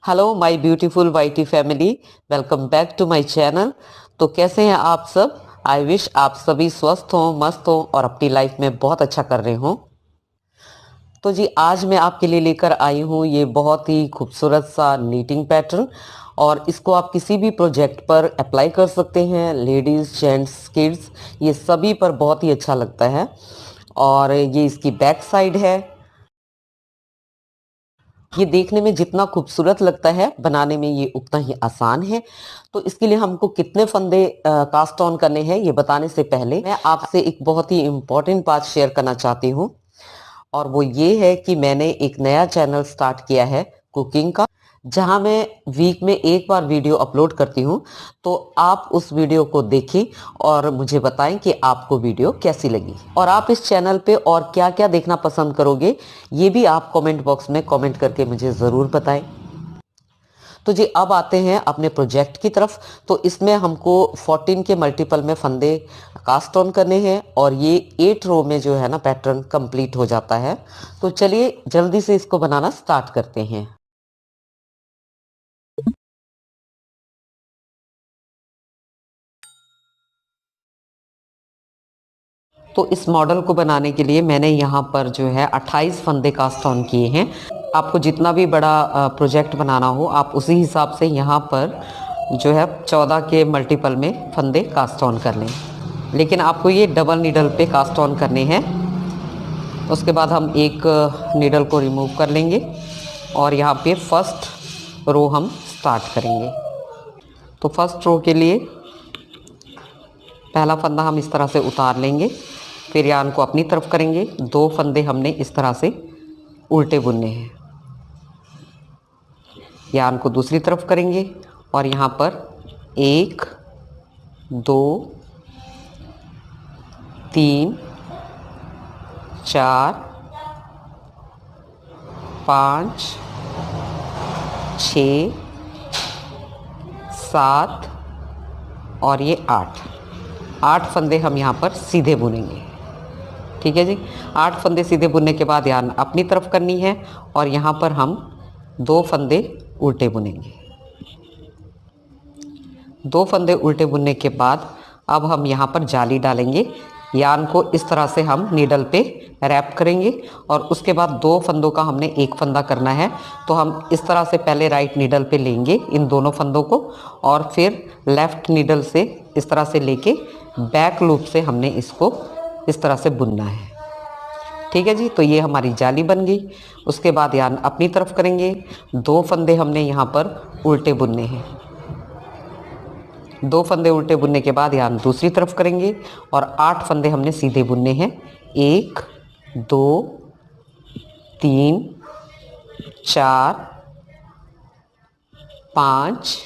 Hello my beautiful YT family, welcome back to my channel. तो कैसे हैं आप सब? आई विश आप सभी स्वस्थ हों, मस्त हों और अपनी लाइफ में बहुत अच्छा कर रहे हों। तो जी आज मैं आपके लिए लेकर आई हूँ ये बहुत ही खूबसूरत सा नीटिंग पैटर्न, और इसको आप किसी भी प्रोजेक्ट पर अप्लाई कर सकते हैं। लेडीज़, जेंट्स, किड्स, ये सभी पर बहुत ही अच्छा लगता है। और ये इसकी बैक साइड है। ये देखने में जितना खूबसूरत लगता है, बनाने में ये उतना ही आसान है। तो इसके लिए हमको कितने फंदे कास्ट ऑन करने हैं ये बताने से पहले मैं आपसे एक बहुत ही इम्पोर्टेंट बात शेयर करना चाहती हूँ। और वो ये है कि मैंने एक नया चैनल स्टार्ट किया है कुकिंग का, जहां मैं वीक में एक बार वीडियो अपलोड करती हूँ। तो आप उस वीडियो को देखें और मुझे बताएं कि आपको वीडियो कैसी लगी, और आप इस चैनल पे और क्या क्या देखना पसंद करोगे ये भी आप कमेंट बॉक्स में कमेंट करके मुझे ज़रूर बताएं। तो जी अब आते हैं अपने प्रोजेक्ट की तरफ। तो इसमें हमको 14 के मल्टीपल में फंदे कास्ट ऑन करने हैं, और ये 8 रो में जो है ना पैटर्न कंप्लीट हो जाता है। तो चलिए जल्दी से इसको बनाना स्टार्ट करते हैं। तो इस मॉडल को बनाने के लिए मैंने यहाँ पर जो है 28 फंदे कास्ट ऑन किए हैं। आपको जितना भी बड़ा प्रोजेक्ट बनाना हो आप उसी हिसाब से यहाँ पर जो है 14 के मल्टीपल में फंदे कास्ट ऑन कर लें, लेकिन आपको ये डबल नीडल पे कास्ट ऑन करने हैं। उसके बाद हम एक नीडल को रिमूव कर लेंगे और यहाँ पे फर्स्ट रो हम स्टार्ट करेंगे। तो फर्स्ट रो के लिए पहला फंदा हम इस तरह से उतार लेंगे, फिर यान को अपनी तरफ करेंगे। 2 फंदे हमने इस तरह से उल्टे बुनने हैं, यान को दूसरी तरफ करेंगे और यहाँ पर 1 2 3 4 5 6 7 और ये 8 फंदे हम यहाँ पर सीधे बुनेंगे। ठीक है जी, 8 फंदे सीधे बुनने के बाद यान अपनी तरफ करनी है और यहाँ पर हम 2 फंदे उल्टे बुनेंगे। 2 फंदे उल्टे बुनने के बाद अब हम यहाँ पर जाली डालेंगे। यान को इस तरह से हम नीडल पे रैप करेंगे और उसके बाद 2 फंदों का हमने एक फंदा करना है। तो हम इस तरह से पहले राइट नीडल पे लेंगे इन दोनों फंदों को, और फिर लेफ़्ट नीडल से इस तरह से लेके बैक लूप से हमने इसको इस तरह से बुनना है। ठीक है जी, तो ये हमारी जाली बन गई। उसके बाद यान अपनी तरफ करेंगे। 2 फंदे हमने यहाँ पर उल्टे बुनने हैं। 2 फंदे उल्टे बुनने के बाद यान दूसरी तरफ करेंगे और 8 फंदे हमने सीधे बुनने हैं। 1 2 3 4 5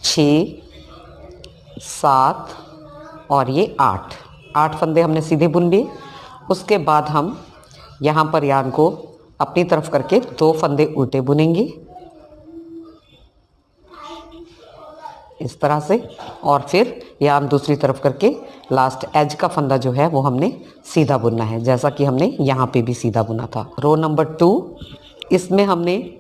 6 7 और ये 8 फंदे हमने सीधे बुन लिए। उसके बाद हम यहाँ पर यान को अपनी तरफ करके 2 फंदे उल्टे बुनेंगे इस तरह से, और फिर यान दूसरी तरफ करके लास्ट एज का फंदा जो है वो हमने सीधा बुनना है, जैसा कि हमने यहाँ पे भी सीधा बुना था। रो नंबर 2, इसमें हमने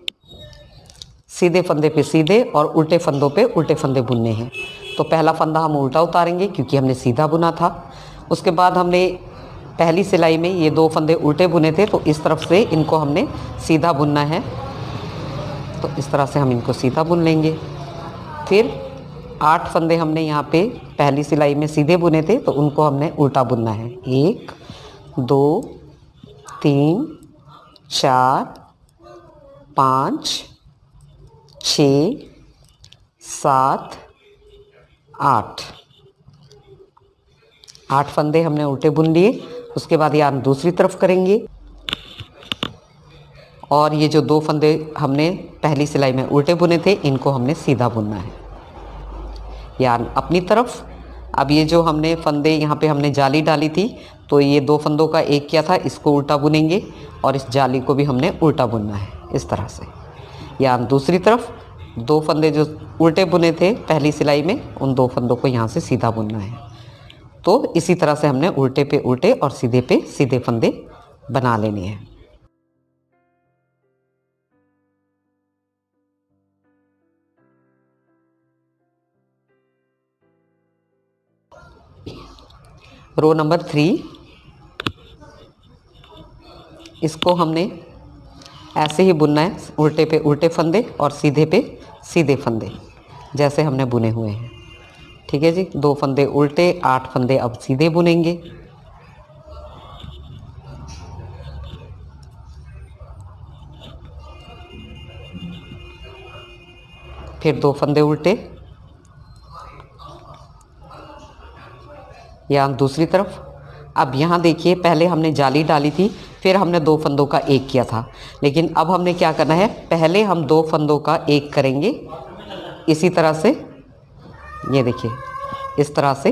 सीधे फंदे पे सीधे और उल्टे फंदों पे उल्टे फंदे बुनने हैं। तो पहला फंदा हम उल्टा उतारेंगे क्योंकि हमने सीधा बुना था। उसके बाद हमने पहली सिलाई में ये 2 फंदे उल्टे बुने थे, तो इस तरफ से इनको हमने सीधा बुनना है। तो इस तरह से हम इनको सीधा बुन लेंगे। फिर 8 फंदे हमने यहाँ पे पहली सिलाई में सीधे बुने थे, तो उनको हमने उल्टा बुनना है। 1 2 3 4 5 6 7 8 फंदे हमने उल्टे बुन लिए। उसके बाद यान दूसरी तरफ करेंगे और ये जो 2 फंदे हमने पहली सिलाई में उल्टे बुने थे इनको हमने सीधा बुनना है, यान अपनी तरफ। अब ये जो हमने फंदे यहाँ पे हमने जाली डाली थी, तो ये 2 फंदों का एक किया था, इसको उल्टा बुनेंगे और इस जाली को भी हमने उल्टा बुनना है इस तरह से। यान दूसरी तरफ 2 फंदे जो उल्टे बुने थे पहली सिलाई में, उन 2 फंदों को यहाँ से सीधा बुनना है। तो इसी तरह से हमने उल्टे पे उल्टे और सीधे पे सीधे फंदे बना लेने हैं। रो नंबर 3, इसको हमने ऐसे ही बुनना है, उल्टे पे उल्टे फंदे और सीधे पे सीधे फंदे जैसे हमने बुने हुए हैं। ठीक है जी, 2 फंदे उल्टे, 8 फंदे अब सीधे बुनेंगे। फिर 2 फंदे उल्टे, यहाँ दूसरी तरफ। अब यहाँ देखिए, पहले हमने जाली डाली थी, फिर हमने 2 फंदों का एक किया था, लेकिन अब हमने क्या करना है, पहले हम 2 फंदों का एक करेंगे इसी तरह से, ये देखिए इस तरह से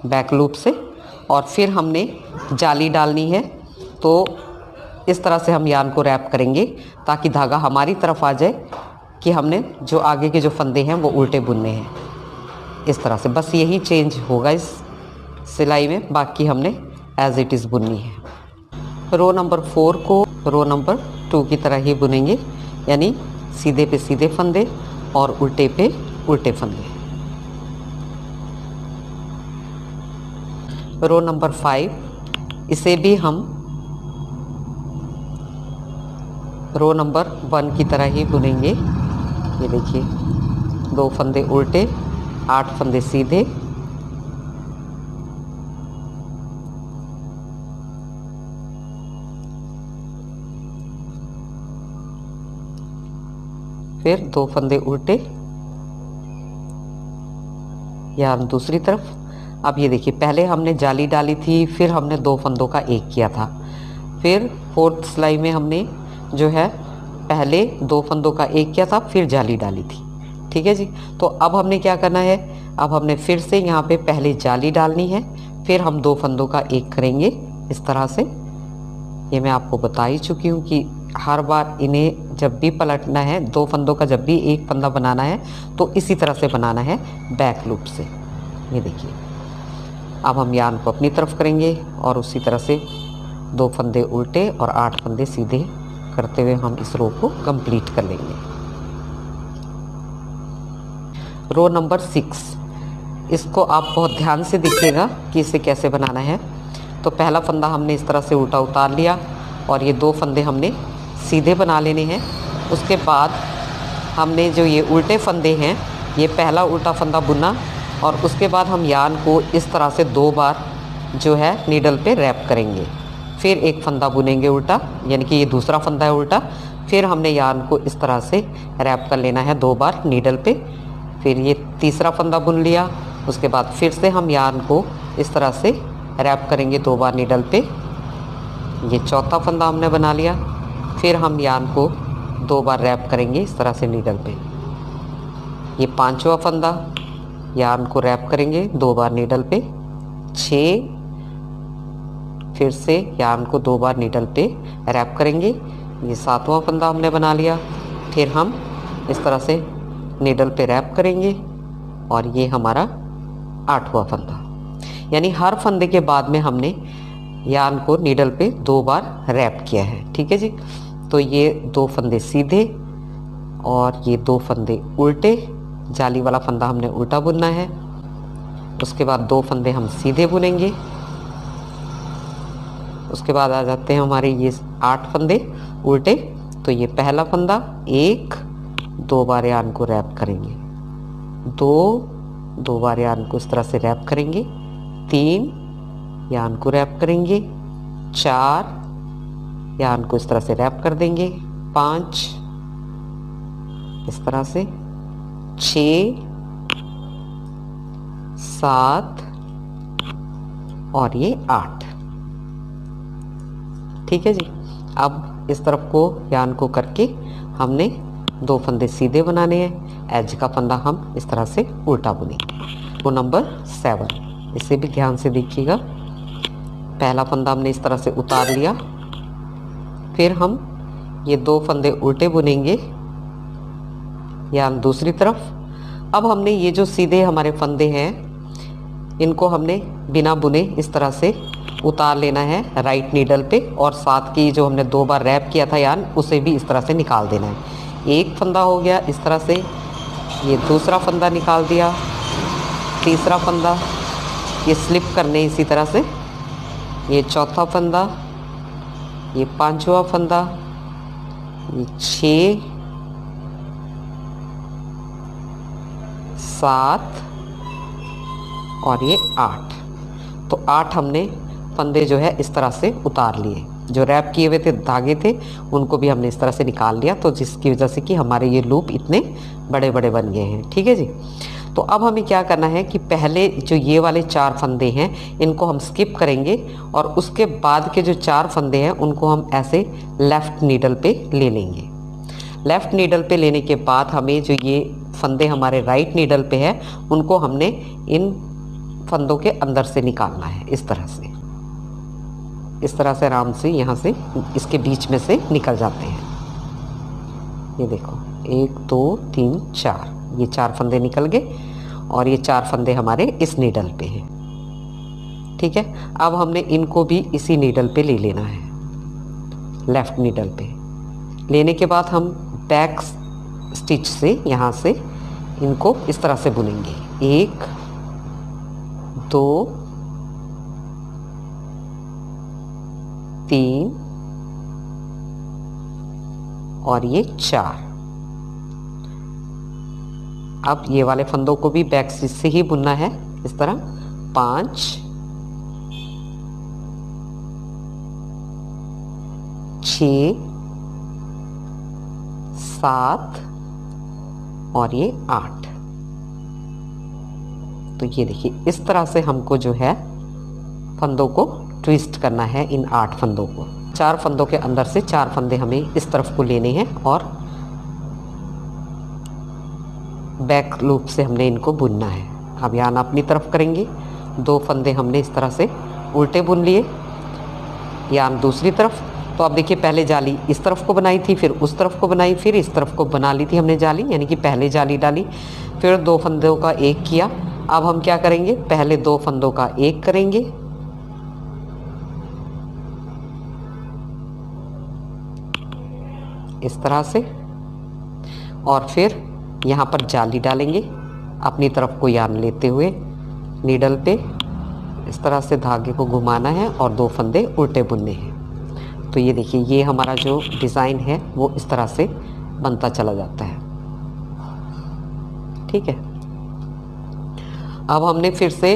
बैक लूप से, और फिर हमने जाली डालनी है। तो इस तरह से हम यार्न को रैप करेंगे ताकि धागा हमारी तरफ आ जाए कि हमने जो आगे के जो फंदे हैं वो उल्टे बुनने हैं, इस तरह से। बस यही चेंज होगा इस सिलाई में, बाकी हमने एज इट इज़ बुननी है। रो नंबर 4 को रो नंबर 2 की तरह ही बुनेंगे, यानी सीधे पे सीधे फंदे और उल्टे पे उल्टे फंदे। रो नंबर 5, इसे भी हम रो नंबर 1 की तरह ही बुनेंगे। ये देखिए, 2 फंदे उल्टे, 8 फंदे सीधे, फिर 2 फंदे उल्टे, यार्न दूसरी तरफ। अब ये देखिए, पहले हमने जाली डाली थी, फिर हमने 2 फंदों का एक किया था, फिर 4th सिलाई में हमने जो है पहले 2 फंदों का एक किया था, फिर जाली डाली थी। ठीक है जी, तो अब हमने क्या करना है, अब हमने फिर से यहाँ पे पहले जाली डालनी है, फिर हम 2 फंदों का एक करेंगे इस तरह से। ये मैं आपको बता ही चुकी हूँ कि हर बार इन्हें जब भी पलटना है, 2 फंदों का जब भी एक फंदा बनाना है तो इसी तरह से बनाना है बैक लूप से। ये देखिए, अब हम यार्न को अपनी तरफ करेंगे और उसी तरह से 2 फंदे उल्टे और 8 फंदे सीधे करते हुए हम इस रो को कंप्लीट कर लेंगे। रो नंबर 6, इसको आप बहुत ध्यान से देखिएगा कि इसे कैसे बनाना है। तो पहला फंदा हमने इस तरह से उल्टा उतार लिया और ये 2 फंदे हमने सीधे बना लेने हैं। उसके बाद हमने जो ये उल्टे फंदे हैं, ये पहला उल्टा फंदा बुना और उसके बाद हम यार्न को इस तरह से 2 बार जो है नीडल पे रैप करेंगे। फिर एक फंदा बुनेंगे उल्टा, यानी कि ये दूसरा फंदा है उल्टा, फिर हमने यार्न को इस तरह से रैप कर लेना है 2 बार नीडल पे। फिर ये तीसरा फंदा बुन लिया, उसके बाद फिर से हम यार्न को इस तरह से रैप करेंगे 2 बार नीडल पे। ये चौथा फंदा हमने बना लिया, फिर हम यार्न को 2 बार रैप करेंगे इस तरह से नीडल पे। ये 5वां फंदा, यार्न को रैप करेंगे 2 बार नीडल पे। 6, फिर से यार्न को 2 बार नीडल पे रैप करेंगे। ये 7वां फंदा हमने बना लिया, फिर हम इस तरह से नीडल पे रैप करेंगे और ये हमारा 8वां फंदा। यानी हर फंदे के बाद में हमने यार्न को नीडल पे 2 बार रैप किया है। ठीक है जी, तो ये 2 फंदे सीधे और ये 2 फंदे उल्टे, जाली वाला फंदा हमने उल्टा बुनना है। उसके बाद 2 फंदे हम सीधे बुनेंगे। उसके बाद आ जाते हैं हमारे ये 8 फंदे उल्टे। तो ये पहला फंदा, 1, 2 बार यार्न को रैप करेंगे, 2 बार यार्न को इस तरह से रैप करेंगे, 3 यार्न को रैप करेंगे, 4 यार्न को इस तरह से रैप कर देंगे, 5 इस तरह से, 6, 7 और ये 8। ठीक है जी, अब इस तरफ को यार्न को करके हमने 2 फंदे सीधे बनाने हैं, एज का फंदा हम इस तरह से उल्टा बुनेंगे। वो नंबर 7, इसे भी ध्यान से देखिएगा। पहला फंदा हमने इस तरह से उतार लिया, फिर हम ये 2 फंदे उल्टे बुनेंगे यार्न दूसरी तरफ। अब हमने ये जो सीधे हमारे फंदे हैं, इनको हमने बिना बुने इस तरह से उतार लेना है राइट नीडल पे, और साथ की जो हमने 2 बार रैप किया था यार्न उसे भी इस तरह से निकाल देना है। एक फंदा हो गया इस तरह से, ये दूसरा फंदा निकाल दिया, तीसरा फंदा, ये स्लिप करने इसी तरह से, ये चौथा फंदा, ये पांचवा फंदा, ये 6, 7 और ये 8। तो 8 हमने फंदे जो है इस तरह से उतार लिए। जो रैप किए हुए थे धागे थे उनको भी हमने इस तरह से निकाल लिया, तो जिसकी वजह से कि हमारे ये लूप इतने बड़े बड़े बन गए हैं। ठीक है जी। तो अब हमें क्या करना है कि पहले जो ये वाले 4 फंदे हैं इनको हम स्किप करेंगे, और उसके बाद के जो 4 फंदे हैं उनको हम ऐसे लेफ़्ट नीडल पे ले लेंगे। लेफ़्ट नीडल पे लेने के बाद हमें जो ये फंदे हमारे राइट नीडल पे है उनको हमने इन फंदों के अंदर से निकालना है। इस तरह से आराम से यहाँ से इसके बीच में से निकल जाते हैं। ये देखो 1 2 3 4, ये 4 फंदे निकल गए और ये 4 फंदे हमारे इस नीडल पे हैं। ठीक है, अब हमने इनको भी इसी नीडल पे ले लेना है, लेफ़्ट नीडल पे लेने के बाद हम बैक स्टिच से यहाँ से इनको इस तरह से बुनेंगे। 1 2 3 और ये 4। अब ये वाले फंदों को भी बैक स्टिच से ही बुनना है इस तरह। 5 6 7 और ये 8। तो ये देखिए इस तरह से हमको जो है फंदों को ट्विस्ट करना है, इन 8 फंदों को। 4 फंदों के अंदर से 4 फंदे हमें इस तरफ को लेने हैं और बैक लूप से हमने इनको बुनना है। अब यान अपनी तरफ करेंगे। 2 फंदे हमने इस तरह से उल्टे बुन लिए, यान दूसरी तरफ। तो अब देखिए पहले जाली इस तरफ को बनाई थी, फिर उस तरफ को बनाई, फिर इस तरफ को बना ली थी हमने जाली, यानी कि पहले जाली डाली, फिर 2 फंदों का एक किया। अब हम क्या करेंगे, पहले 2 फंदों का एक करेंगे, इस तरह से, और फिर यहाँ पर जाली डालेंगे अपनी तरफ को यान लेते हुए नीडल पे। इस तरह से धागे को घुमाना है और 2 फंदे उल्टे बुनने हैं। तो ये देखिए ये हमारा जो डिज़ाइन है वो इस तरह से बनता चला जाता है। ठीक है, अब हमने फिर से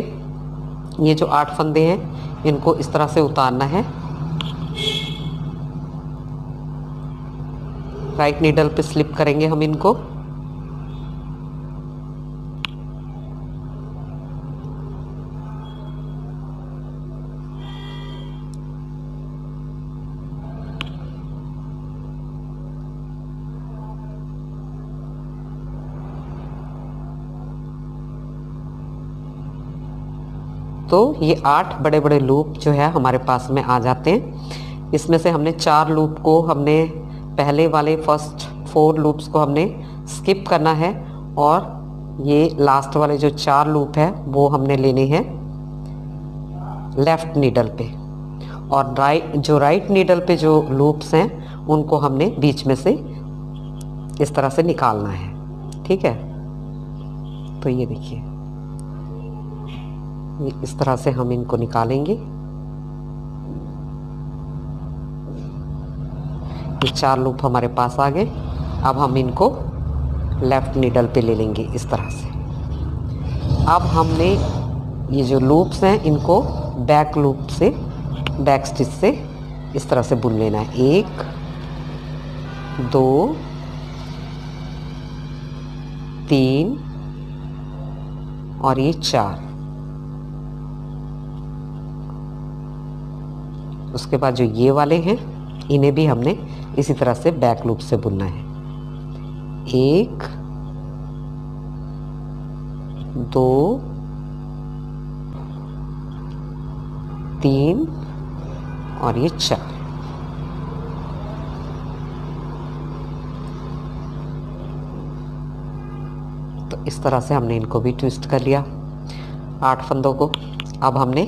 ये जो 8 फंदे हैं इनको इस तरह से उतारना है। राइट नीडल पे स्लिप करेंगे हम इनको, तो ये 8 बड़े बड़े लूप जो है हमारे पास में आ जाते हैं। इसमें से हमने 4 लूप को हमने पहले वाले फर्स्ट 4 लूप्स को हमने स्किप करना है, और ये लास्ट वाले जो 4 लूप है वो हमने लेने हैं लेफ़्ट नीडल पे, और राइट नीडल पे जो लूप्स हैं उनको हमने बीच में से इस तरह से निकालना है। ठीक है, तो ये देखिए ये इस तरह से हम इनको निकालेंगे। ये 4 लूप हमारे पास आ गए। अब हम इनको लेफ़्ट नीडल पे ले लेंगे इस तरह से। अब हमने ये जो लूप्स हैं इनको बैक लूप से, बैक स्टिच से इस तरह से बुन लेना है। 1 2 3 और ये 4। उसके बाद जो ये वाले हैं इन्हें भी हमने इसी तरह से बैक लूप से बुनना है। 1 2 3 और ये 4। तो इस तरह से हमने इनको भी ट्विस्ट कर लिया। 8 फंदों को। अब हमने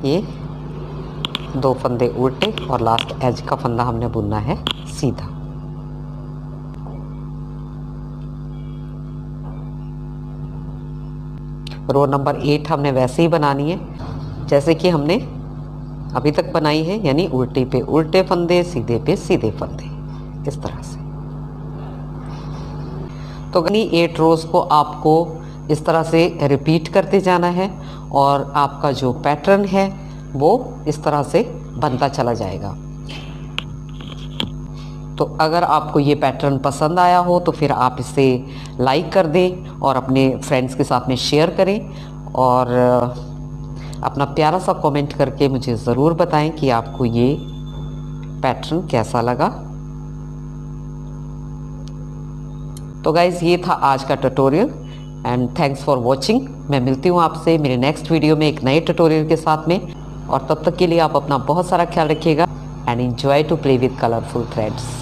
ये 2 फंदे उल्टे और लास्ट एज का फंदा हमने बुनना है सीधा। रो नंबर 8 हमने वैसे ही बनानी है जैसे कि हमने अभी तक बनाई है, यानी उल्टे पे उल्टे फंदे, सीधे पे सीधे फंदे, इस तरह से। तो 8 रोज़ को आपको इस तरह से रिपीट करते जाना है और आपका जो पैटर्न है वो इस तरह से बनता चला जाएगा। तो अगर आपको ये पैटर्न पसंद आया हो तो फिर आप इसे लाइक कर दें और अपने फ्रेंड्स के साथ में शेयर करें और अपना प्यारा सा कमेंट करके मुझे ज़रूर बताएं कि आपको ये पैटर्न कैसा लगा। तो गाइज़, ये था आज का tutorial and thanks for watching. मैं मिलती हूँ आपसे मेरे नेक्स्ट वीडियो में एक नए ट्यूटोरियल के साथ में, और तब तक के लिए आप अपना बहुत सारा ख्याल रखिएगा and enjoy to play with colourful threads.